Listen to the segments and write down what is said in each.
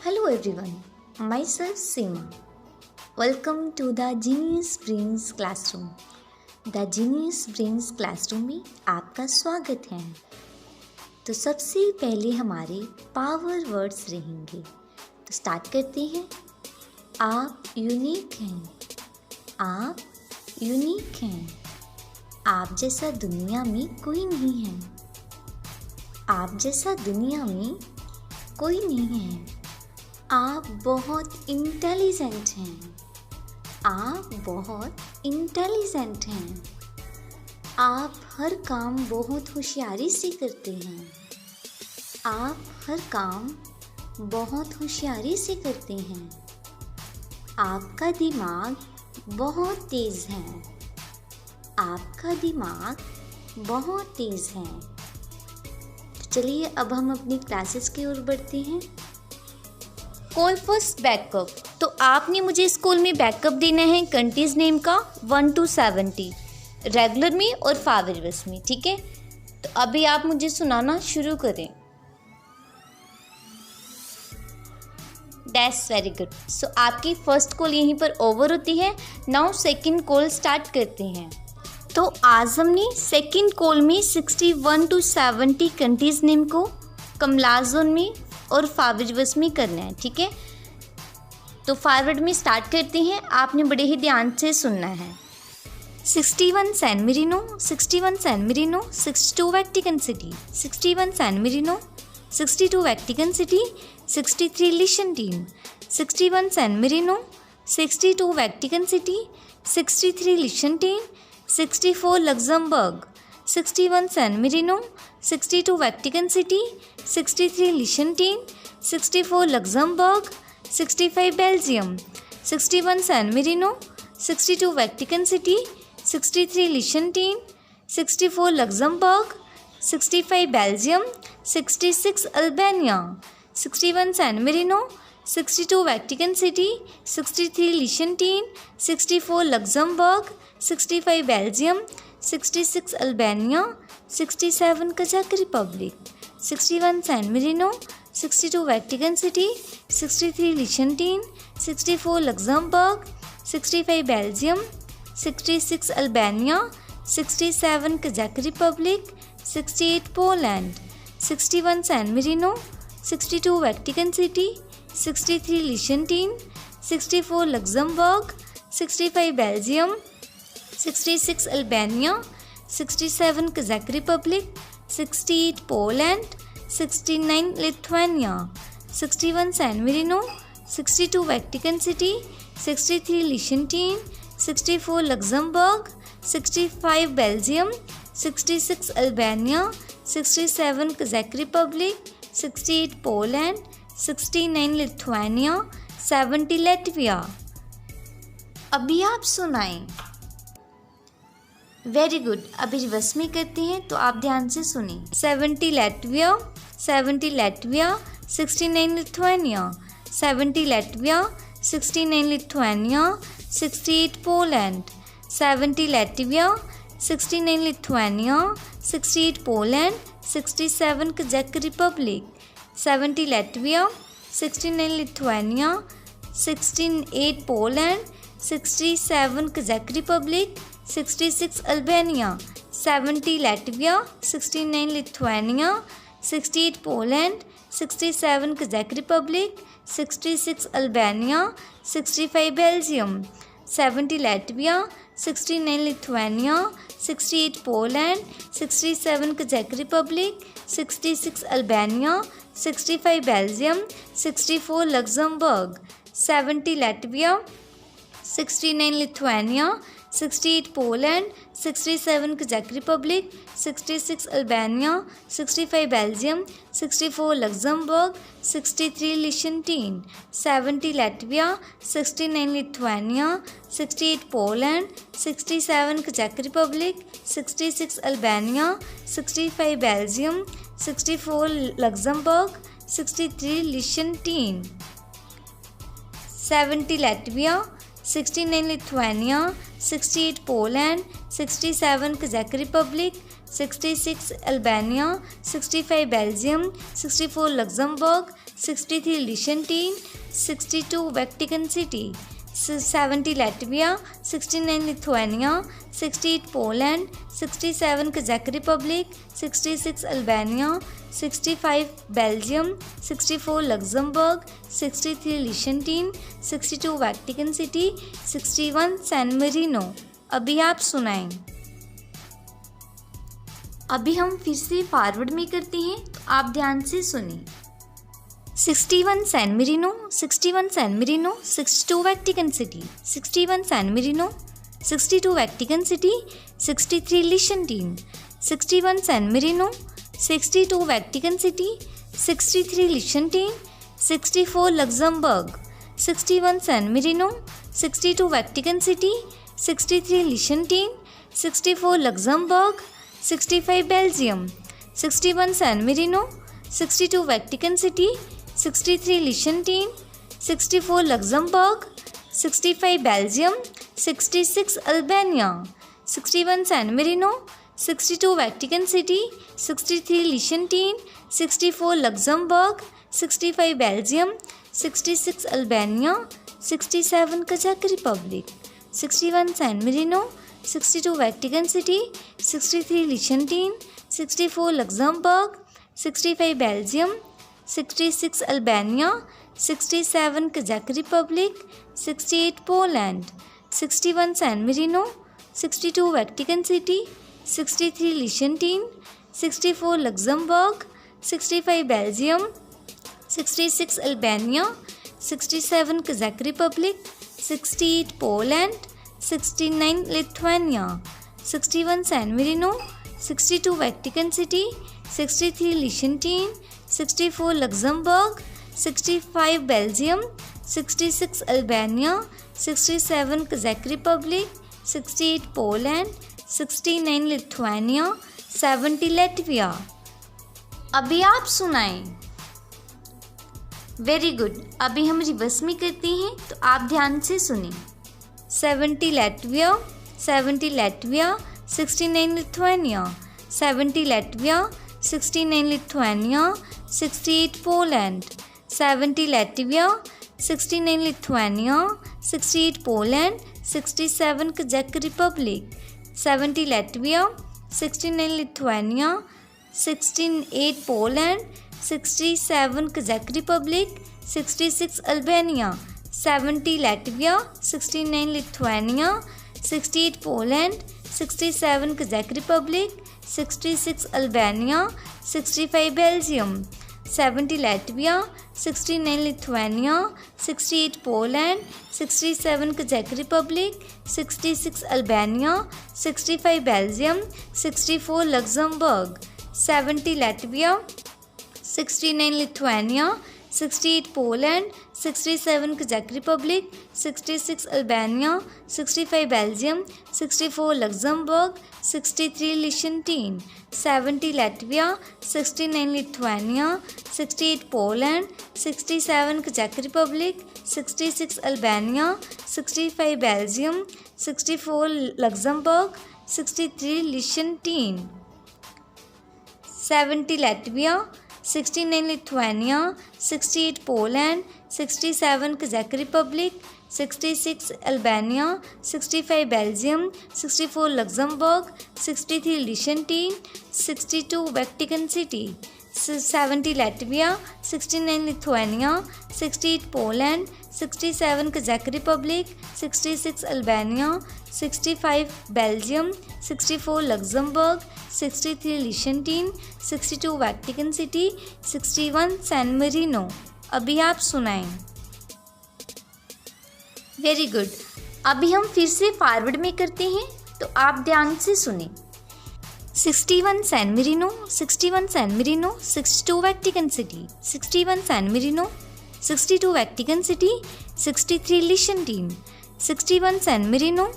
Hello everyone, myself Seema. Welcome to the Genius Brains Classroom. The Genius Brains Classroom में आपका स्वागत है। तो सबसे पहले हमारे पावर वर्ड्स रहेंगे। तो स्टार्ट करते हैं। आप यूनिक हैं। आप यूनिक हैं। आप जैसा दुनिया में कोई नहीं है। आप जैसा दुनिया में कोई नहीं है। आप बहुत इंटेलिजेंट हैं। आप बहुत इंटेलिजेंट हैं। आप हर काम बहुत होशियारी से करते हैं। आप हर काम बहुत होशियारी से करते हैं। आपका दिमाग बहुत तेज़ है। आपका दिमाग बहुत तेज़ है। तो चलिए अब हम अपनी क्लासेस की ओर बढ़ते हैं। Call first backup. तो आपने मुझे स्कूल में बैकअप देना है कंट्रीज नेम का 1 to 70 रेगुलर में और फावरिवस में, ठीक है। तो अभी आप मुझे सुनाना शुरू करें। That's very good. सो आपकी फर्स्ट कॉल यहीं पर ओवर होती है। नाउ सेकंड कॉल स्टार्ट करते हैं। तो आज हमने सेकंड कॉल में 61 to 70 कंट्रीज नेम को कमलाजोन में और फावरिवस में करना है, ठीक है। तो फॉरवर्ड में स्टार्ट करते हैं। आपने बड़े ही ध्यान से सुनना है। 61 San Marino, 61 San Marino, 62 Vatican City, 61 San Marino, 62 Vatican City, 63 Liechtenstein, 61 San Marino, 62 Vatican City, 63 Liechtenstein, 64 Luxembourg, 61 San Marino, 62 Vatican City, 63 Liechtenstein, 64 Luxembourg, 65 Belgium, 61 San Marino, 62 Vatican City, 63 Liechtenstein, 64 Luxembourg, 65 Belgium, 66 Albania, 61 San Marino, 62 Vatican City, 63 Liechtenstein, 64 Luxembourg, 65 Belgium, 66 Albania, 67 Kazakh Republic, 61 San Marino, 62 Vatican City, 63 Liechtenstein, 64 Luxembourg, 65 Belgium, 66 Albania, 67 Kazakh Republic, 68 Poland, 61 San Marino, 62 Vatican City, 63 Liechtenstein, 64 Luxembourg, 65 Belgium, 66 Albania, 67 Kazakh Republic, 68 Poland, 69 Lithuania, 61 San Marino, 62 Vatican City, 63 Liechtenstein, 64 Luxembourg, 65 Belgium, 66 Albania, 67 Kazakh Republic, 68 Poland, 69 Lithuania, 70 Latvia. अभी आप सुनाएं। Very good. अभी reverse में करते हैं, तो आप ध्यान से सुनिए। 70 Latvia, 70 Latvia, 69 Lithuania, 70 Latvia, 69 Lithuania, 68 Poland, 70 Latvia, 69 Lithuania, 68 Poland, 67 Kazakh Republic, 70 Latvia, 69 Lithuania, 68 Poland, 67 Kazakh Republic, 66 Albania, 70 Latvia, 69 Lithuania, 68 Poland, 67 Kazakh Republic, 66 Albania, 65 Belgium, 70 Latvia, 69 Lithuania, 68 Poland, 67 Kazakh Republic, 66 Albania, 65 Belgium, 64 Luxembourg, 70 Latvia, 69 Lithuania, 68 Poland, 67 Kazakh Republic, 66 Albania, 65 Belgium, 64 Luxembourg, 63 Liechtenstein, 70 Latvia, 69 Lithuania, 68 Poland, 67 Kazakh Republic, 66 Albania, 65 Belgium, 64 Luxembourg, 63 Liechtenstein, 70 Latvia, 69 Lithuania, 68 Poland, 67 Kazakh Republic, 66 Albania, 65 Belgium, 64 Luxembourg, 63 Liechtenstein, 62 Vatican City, 70 Latvia, 69 Lithuania, 68 Poland, 67 Kazakh Republic, 66 Albania, 65 Belgium, 64 Luxembourg, 63 Liechtenstein, 62 Vatican City, 61 San Marino। अभी आप सुनाएं। अभी हम फिर से forward में करते हैं, तो आप ध्यान से सुनिए। 61 San Marino, 61 San Marino, 62 Vatican City, 61 San Marino, 62 Vatican City, 63 Liechtenstein, 61 San Marino, 62 Vatican City, 63 Liechtenstein, 64 Luxembourg, 61 San Marino, 62 Vatican City, 63 Liechtenstein, 64 Luxembourg, 65 Belgium, 61 San Marino, 62 Vatican City, 63 Liechtenstein, 64 Luxembourg, 65 Belgium, 66 Albania, 61 San Marino, 62 Vatican City, 63 Liechtenstein, 64 Luxembourg, 65 Belgium, 66 Albania, 67 Kazakh Republic, 61 San Marino, 62 Vatican City, 63 Liechtenstein, 64 Luxembourg, 65 Belgium, 66 Albania, 67 Kazakh Republic, 68 Poland, 61 San Marino, 62 Vatican City, 63 Liechtenstein, 64 Luxembourg, 65 Belgium, 66 Albania, 67 Kazakh Republic, 68 Poland, 69 Lithuania, 61 San Marino, 62 Vatican City, 63 Liechtenstein, 64 Luxembourg, 65 Belgium, 66 Albania, 67 Kazakh Republic, 68 Poland, 69 Lithuania, 70 Latvia। अभी आप सुनाएं। Very good. अभी हम reverse में करते हैं, तो आप ध्यान से सुनिए। 70 Latvia, 70 Latvia, 69 Lithuania, 70 Latvia, 69 Lithuania, 68 Poland, 70 Latvia, 69 Lithuania, 68 Poland, 67 Kazakh Republic, 70 Latvia, 69 Lithuania, 68 Poland, 67 Kazakh Republic, 66 Albania, 70 Latvia, 69 Lithuania, 68 Poland, 67 Kazakh Republic, 66 Albania, 65 Belgium, 70 Latvia, 69 Lithuania, 68 Poland, 67 Kazakh Republic, 66 Albania, 65 Belgium, 64 Luxembourg, 70 Latvia, 69 Lithuania, 68 Poland, 67 Kazakh Republic, 66 Albania, 65 Belgium, 64 Luxembourg, 63 Liechtenstein, 70 Latvia, 69 Lithuania, 68 Poland, 67 Kazakh Republic, 66 Albania, 65 Belgium, 64 Luxembourg, 63 Liechtenstein, 70 Latvia, 69 Lithuania, 68 Poland, 67 Kazakh Republic, 66 Albania, 65 Belgium, 64 Luxembourg, 63 Liechtenstein, 62 Vatican City, 70 Latvia, 69 Lithuania, 68 Poland, 67 Kazakh Republic, 66 Albania, 65 Belgium, 64 Luxembourg, 63 Liechtenstein, 62 Vatican City, 61 San Marino। अभी आप सुनाएं। Very good. अभी हम फिर से forward में करते हैं, तो आप ध्यान से सुने। 61 San Marino, 61 San Marino, 62 Vatican City, 61 San Marino, 62 Vatican City, 63 Liechtenstein, 61 San Marino,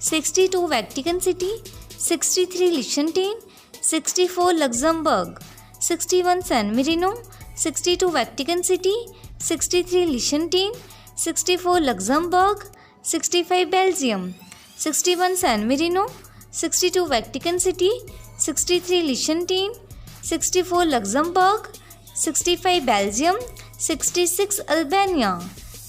62 Vatican City, 63 Liechtenstein, 64 Luxembourg, 61 San Marino, 62 Vatican City, 63 Liechtenstein, 64 Luxembourg, 65 Belgium, 61 San Marino, 62 Vatican City, 63 Liechtenstein, 64 Luxembourg, 65 Belgium, 66 Albania,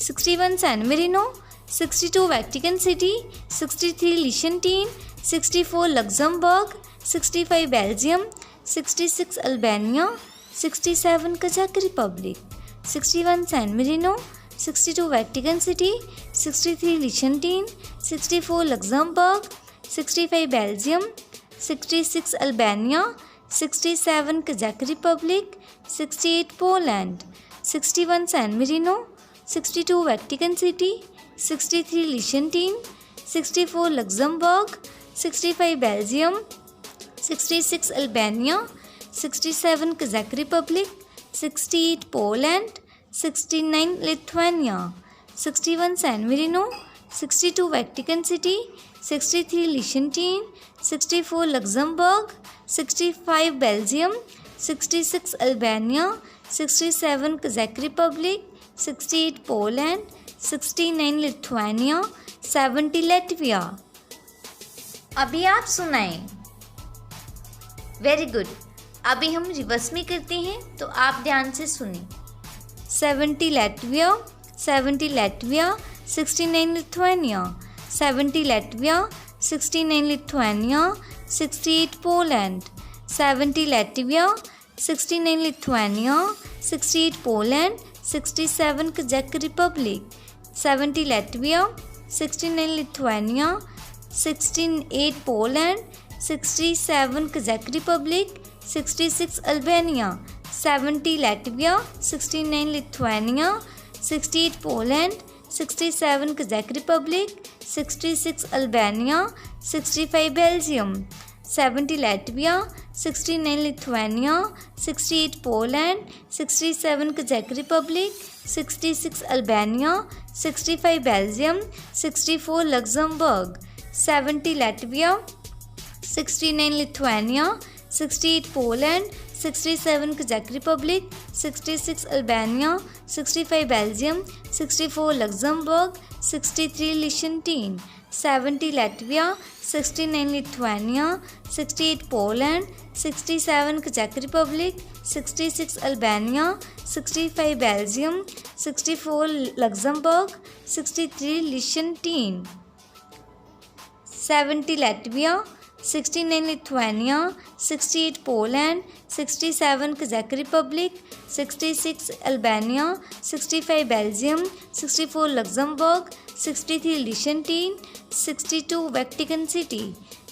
61 San Marino, 62 Vatican City, 63 Liechtenstein, 64 Luxembourg, 65 Belgium, 66 Albania, 67 Kazakh Republic, 61 San Marino, 62 Vatican City, 63 Liechtenstein, 64 Luxembourg, 65 Belgium, 66 Albania, 67 Kazakh Republic, 68 Poland, 61 San Marino, 62 Vatican City, 63 Liechtenstein, 64 Luxembourg, 65 Belgium, 66 Albania, 67 Kazakh Republic, 68 Poland, 69 Lithuania, 61 San Marino, 62 Vatican City, 63 Liechtenstein, 64 Luxembourg, 65 Belgium, 66 Albania, 67 Kazakh Republic, 68 Poland, 69 Lithuania, 70 Latvia. अभी आप सुनाएं। Very good. अभी हम reverse में करते हैं तो आप ध्यान से सुने। 70 Latvia, 70 Latvia, 69 Lithuania, 70 Latvia, 69 Lithuania, 68 Poland, 70 Latvia, 69 Lithuania, 68 Poland, 67 Kazakh Republic, 70 Latvia, 69 Lithuania, 68 Poland, 67 Kazakh Republic, 66 Albania, 70 Latvia, 69 Lithuania, 68 Poland, 67 Kazakh Republic, 66 Albania, 65 Belgium, 70 Latvia, 69 Lithuania, 68 Poland, 67 Kazakh Republic, 66 Albania, 65 Belgium, 64 Luxembourg, 70 Latvia, 69 Lithuania, 68 Poland, 67 Kazakh Republic, 66 Albania, 65 Belgium, 64 Luxembourg, 63 Liechtenstein, 70 Latvia, 69 Lithuania, 68 Poland, 67 Kazakh Republic, 66 Albania, 65 Belgium, 64 Luxembourg, 63 Liechtenstein, 70 Latvia, 69 Lithuania, 68 Poland, 67 Kazakh Republic, 66 Albania, 65 Belgium, 64 Luxembourg, 63 Liechtenstein, 62 Vatican City,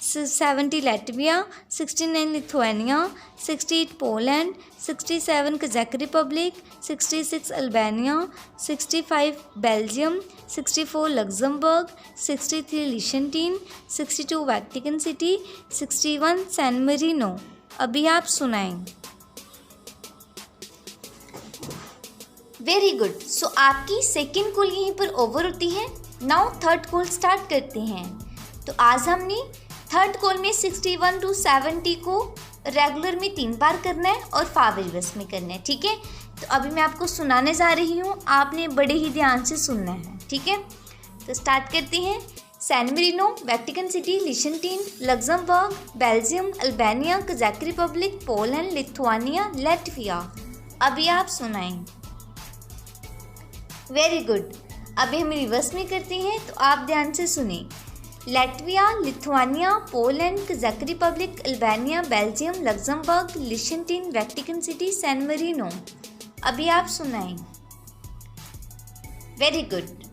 70 Latvia, 69 Lithuania, 68 Poland, 67 Kazakh Republic, 66 Albania, 65 Belgium, 64 Luxembourg, 63 Liechtenstein, 62 Vatican City, 61 San Marino. अभी आप सुनाएं। Very good. सो आपकी second call यहीं पर over होती है। Now third call start करते हैं। तो आज हमने थर्ड कॉल में 61 to 70 को रेगुलर में 3 बार करना है और फावर रिवर्स में करना है। ठीक है, तो अभी मैं आपको सुनाने जा रही हूँ, आपने बड़े ही ध्यान से सुनना है। ठीक है, तो स्टार्ट करते हैं। San Marino, Vatican City, Liechtenstein, Luxembourg, Belgium, Albania, Kazakh Republic, Poland, Lithuania, Latvia. अभी आप सुनाएं। Very good. अभी हम रिवर्स में करते हैं तो आप ध्यान से सुने। Latvia, Lithuania, Poland, Kazakh Republic, Albania, Belgium, Luxembourg, Liechtenstein, Vatican City, San Marino. अभी आप सुनाएं। Very good.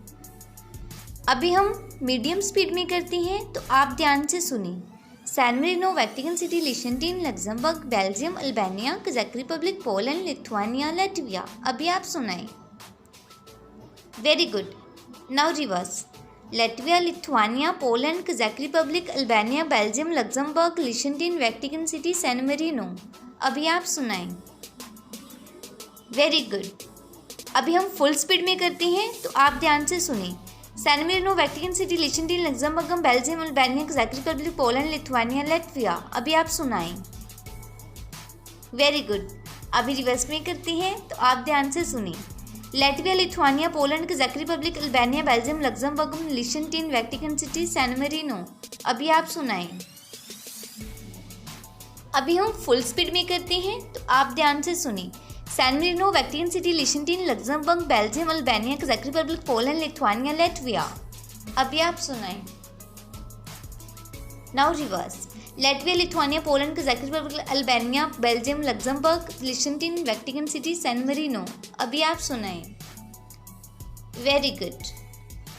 अभी हम मीडियम स्पीड में करते हैं तो आप ध्यान से सुनिए। San Marino, Vatican City, Liechtenstein, Luxembourg, Belgium, Albania, Kazakh Republic, Poland, Lithuania, Latvia. अभी आप सुनाएं। Very good. Now reverse. Latvia, Lithuania, Poland, Kazakh Republic, Albania, Belgium, Luxembourg, Liechtenstein, Vatican City, San Marino. अभी आप सुनाएं। Very good. अभी हम full speed में करते हैं तो आप ध्यान से सुनिए। San Marino, Vatican City, Liechtenstein, Luxembourg, Belgium, Albania, Kazakh Republic, Poland, Lithuania, Latvia. अभी आप सुनाएं। Very good. अभी रिवर्स में करते हैं तो आप ध्यान से सुनिए। Latvia, Lithuania, Poland, Kazakh Republic, Albania, Belgium, Luxembourg, Liechtenstein, Vatican City, San Marino. अभी आप सुनाएं। अभी हम फुल स्पीड में करते हैं तो आप ध्यान से सुनिए। San Marino, Vatican City, Liechtenstein, Luxembourg, Belgium, Albania, Kazakh Republic, Poland, Lithuania, Latvia. अभी आप सुनाएं। Now reverse. Latvia, Lithuania, Poland, Kazakh Republic, Albania, Belgium, Luxembourg, Liechtenstein, Vatican City, San Marino. अभी आप सुनाएं। Very good.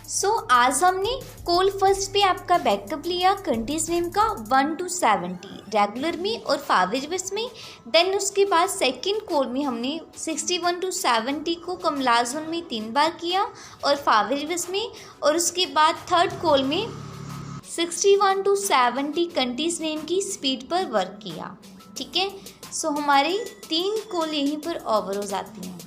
सो आज हमने कोल फर्स्ट पे आपका बैकअप लिया कंट्रीज नेम का 1 to 70 रेगुलर में और फावेजबस में। देन उसके बाद सेकंड कोल में हमने 61 to 70 को कमलाजुन में 3 बार किया और फावेजबस में, और उसके बाद थर्ड कोल में 61 to 70 कंट्रीज नेम की स्पीड पर वर्क किया। ठीक है, सो हमारी 3 कोल यहीं पर ओवर हो जाती हैं।